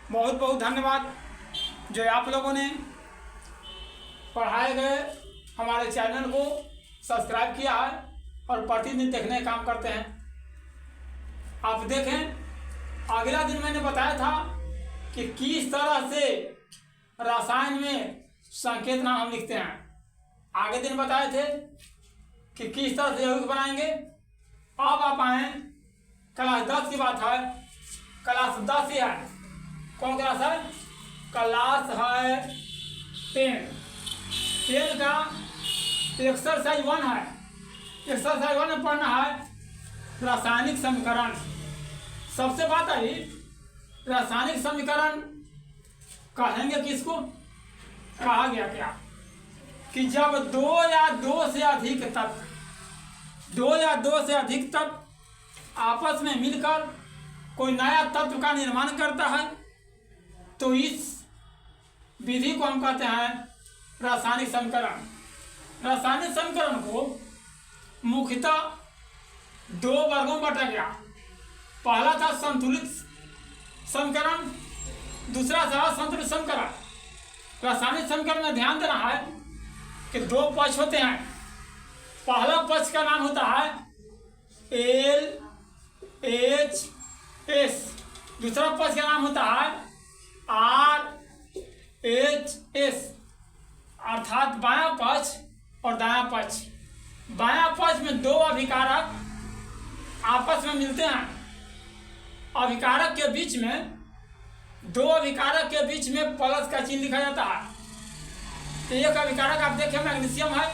बहुत बहुत धन्यवाद जो आप लोगों ने पढ़ाए गए हमारे चैनल को सब्सक्राइब किया है और प्रतिदिन देखने का काम करते हैं। आप देखें, अगला दिन मैंने बताया था कि किस तरह से रसायन में संकेत नाम हम लिखते हैं। आगे दिन बताए थे कि किस तरह से यौगिक बनाएंगे। अब आप आए क्लास 10 की बात है। क्लास 10 ही है। कौन क्लास है? क्लास है 10 का एक्सरसाइज 1 है। एक्सरसाइज 1 में पढ़ना है रासायनिक समीकरण। सबसे बात आई, रासायनिक समीकरण कहेंगे किसको? कहा गया क्या कि जब दो या दो से अधिक तत्व आपस में मिलकर कोई नया तत्व का निर्माण करता है तो इस विधि को हम कहते हैं रासायनिक समीकरण। रासायनिक समीकरण को मुख्यतः 2 वर्गों में बांटा गया। पहला था संतुलित समीकरण, दूसरा था संतुलित समीकरण। रासायनिक समीकरण में ध्यान देना है कि 2 पक्ष होते हैं। पहला पक्ष का नाम होता है LHS, दूसरा पक्ष का नाम होता है RHS, अर्थात बायां पक्ष और दायां पक्ष। बायां पक्ष में 2 अभिकारक आपस में मिलते हैं। अभिकारक के बीच में 2 अभिकारक के बीच में प्लस का चिन्ह लिखा जाता है। एक अभिकारक आप देखें मैग्नीशियम है,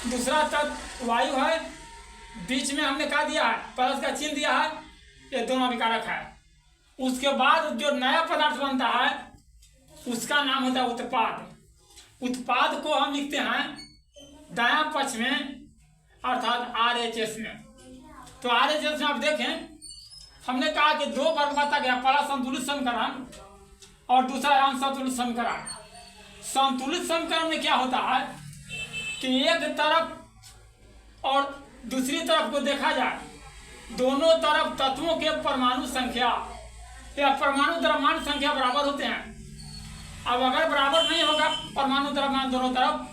दूसरा तत्व वायु है, बीच में हमने क्या दिया है? प्लस का चिन्ह दिया है। ये दोनों अभिकारक है। उसके बाद जो नया पदार्थ बनता है उसका नाम होता है उत्पाद। उत्पाद को हम लिखते हैं दायां पक्ष में अर्थात RHS में। तो RHS में आप देखें, हमने कहा कि 2 वर्ग बांटा गया। पहला संतुलित समीकरण और दूसरा असंतुलित समीकरण। संतुलित समीकरण में क्या होता है कि एक तरफ और दूसरी तरफ को देखा जाए, दोनों तरफ तत्वों के परमाणु संख्या या परमाणु द्रव्यमान संख्या बराबर होते हैं। अब अगर बराबर नहीं होगा परमाणु द्रव्यमान दोनों तरफ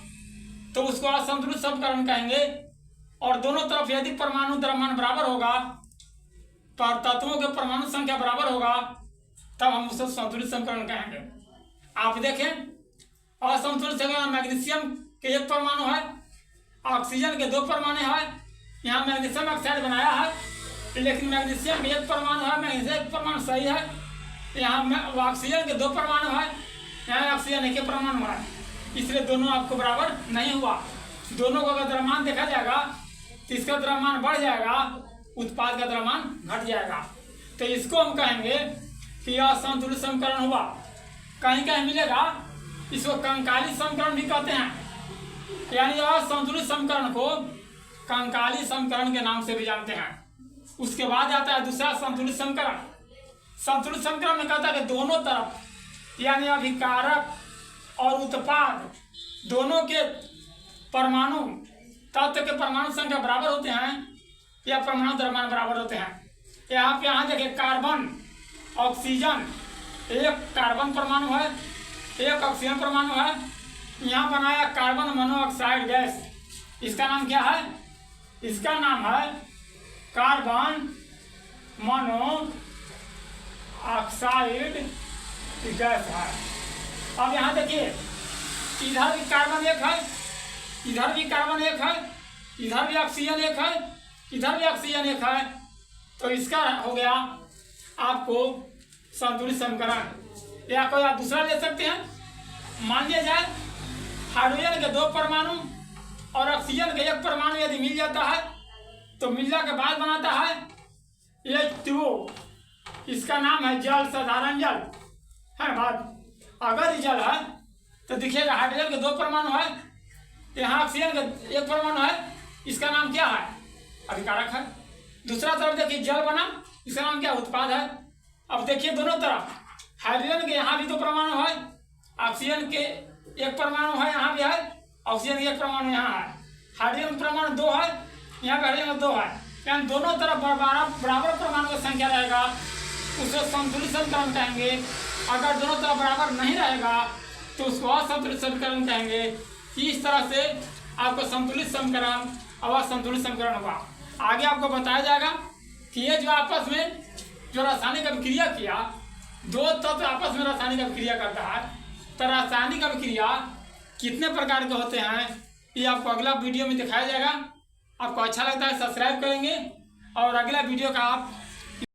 तो उसको असंतुलित समीकरण कहेंगे। और दोनों तरफ यदि परमाणु द्रव्यमान बराबर होगा, पर तत्वों के परमाणु संख्या बराबर होगा, तब हम उसे संतुलित समीकरण कहेंगे। आप देखें, असंतुलित समीकरण मैग्नीशियम के 1 परमाणु है, ऑक्सीजन के 2 परमाणु है। यहाँ मैग्नीशियम ऑक्साइड बनाया है, लेकिन मैग्नीशियम में 1 परमाणु है, मैग्नीशियम 1 परमाणु सही है। यहाँ ऑक्सीजन के 2 परमाणु है, यहाँ ऑक्सीजन 1 परमाणु है, इसलिए दोनों आपको बराबर नहीं हुआ। दोनों का अगर द्रव्यमान देखा जाएगा तो इसका द्रव्यमान बढ़ जाएगा, उत्पाद का द्रव्यमान घट जाएगा। तो इसको हम कहेंगे कि असंतुलित समीकरण हुआ। कहीं कहीं मिलेगा इसको कंकाली समीकरण भी कहते हैं, यानी असंतुलित समीकरण को कंकाली समीकरण के नाम से भी जानते हैं। उसके बाद आता है दूसरा संतुलित समीकरण। संतुलित समीकरण में कहता है कि दोनों तरफ यानी अभिकारक और उत्पाद दोनों के परमाणु तत्व के परमाणु संख्या बराबर होते हैं या परमाणु द्रव्यमान बराबर होते हैं। यहाँ देखिए, कार्बन ऑक्सीजन, 1 कार्बन परमाणु है, 1 ऑक्सीजन परमाणु है। यहाँ बनाया कार्बन मोनोऑक्साइड गैस। इसका नाम क्या है? इसका नाम है कार्बन मोनोऑक्साइड गैस है। अब यहाँ देखिए, इधर भी कार्बन 1 है, इधर भी कार्बन 1 है, इधर भी ऑक्सीजन 1 है, इधर भी ऑक्सीजन 1 है। तो इसका हो गया आपको संतुलित समीकरण। या कोई आप दूसरा ले सकते हैं। मान लिया जाए हाइड्रोजन के 2 परमाणु और ऑक्सीजन के 1 परमाणु यदि मिल जाता है तो मिलने के बाद बनाता है H2O। इसका नाम है जल, साधारण जल है बात। अगर ये जल है तो देखिएगा हाइड्रोजन के 2 परमाणु है, यहाँ ऑक्सीजन का 1 परमाणु है। इसका नाम क्या है? अभिकारक है। दूसरा तरफ देखिए जल बना, इसका नाम क्या? उत्पाद है। अब देखिए दोनों तरफ हाइड्रोजन के यहाँ भी 2 परमाणु है, ऑक्सीजन के 1 परमाणु है, यहाँ भी है, ऑक्सीजन के 1 परमाणु यहाँ है, हाइड्रोजन परमाणु 2 है, यहाँ पे हाइड्रोजन 2 है। यानी दोनों तरफ बराबर परमाणु की संख्या रहेगा, उसे संतुलित समीकरण कहेंगे। अगर दोनों तरफ बराबर नहीं रहेगा तो उसको असंतुलित समीकरण कहेंगे। इस तरह से आपको संतुलित समीकरण और असंतुलित समीकरण होगा। आगे आपको बताया जाएगा कि ये जो आपस में जो रासायनिक अभिक्रिया किया, दो तत्व आपस में रासायनिक अभिक्रिया करता है, तो रासायनिक अभिक्रिया कितने प्रकार के होते हैं ये आपको अगला वीडियो में दिखाया जाएगा। आपको अच्छा लगता है सब्सक्राइब करेंगे और अगला वीडियो का आप